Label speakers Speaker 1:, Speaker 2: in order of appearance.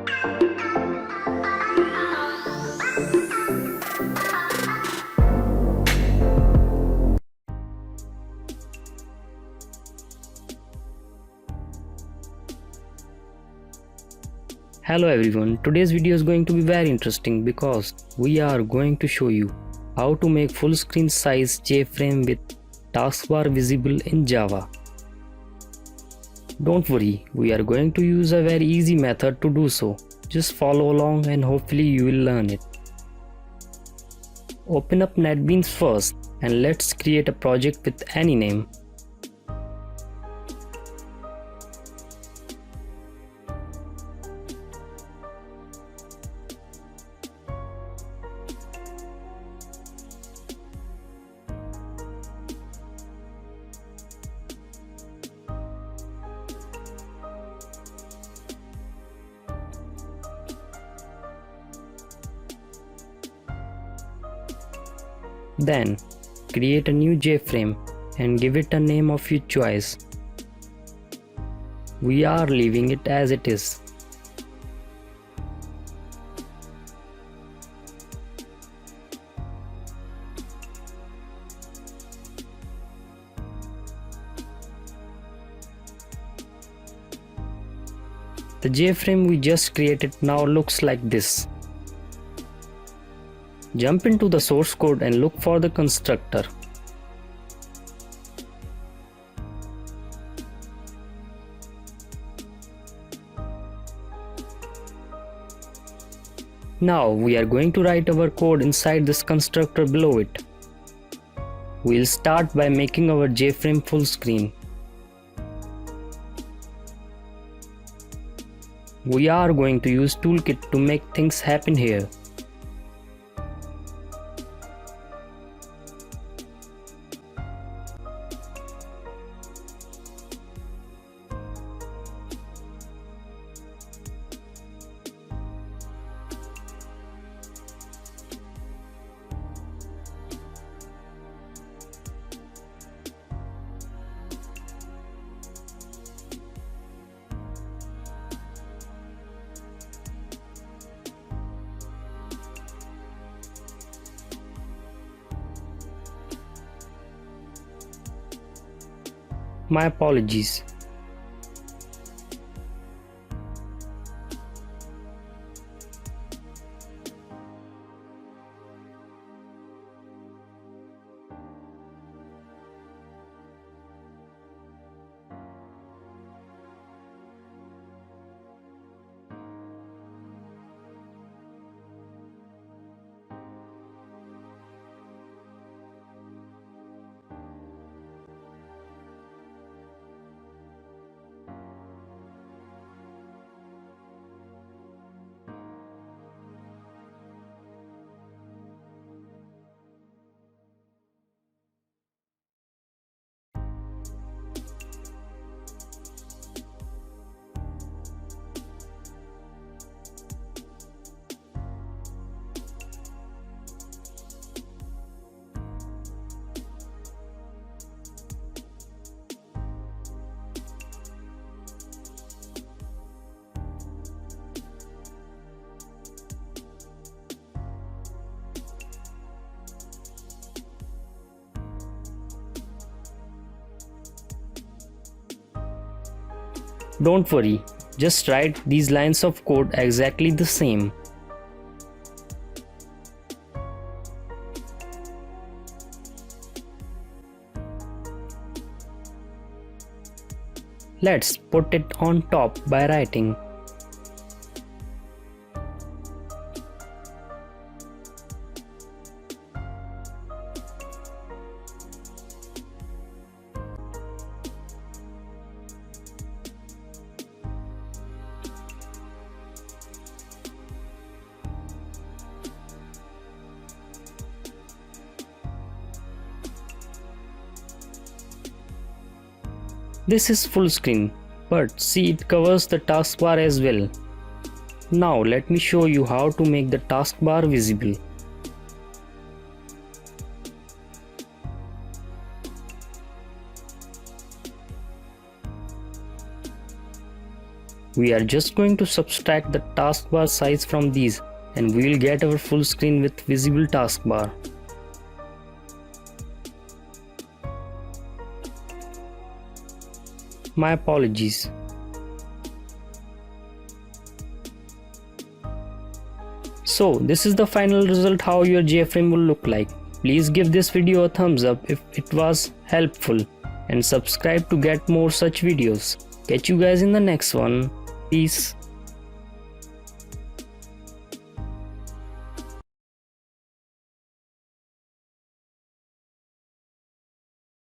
Speaker 1: Hello everyone, today's video is going to be very interesting because we are going to show you how to make full screen size Jframe with taskbar visible in Java. Don't worry, we are going to use a very easy method to do so. Just follow along and hopefully you will learn it. Open up Netbeans first and let's create a project with any name. Then, create a new Jframe and give it a name of your choice. We are leaving it as it is. The Jframe we just created now looks like this. Jump into the source code and look for the constructor. Now we are going to write our code inside this constructor below it. We'll start by making our Jframe full screen. We are going to use Toolkit to make things happen here. My apologies. Don't worry, just write these lines of code exactly the same. Let's put it on top by writing this is full screen, but see, it covers the taskbar as well. Now let me show you how to make the taskbar visible. We are just going to subtract the taskbar size from these and we will get our full screen with visible taskbar. My apologies. So this is the final result how your Jframe will look like. Please give this video a thumbs up if it was helpful and subscribe to get more such videos. Catch you guys in the next one. Peace.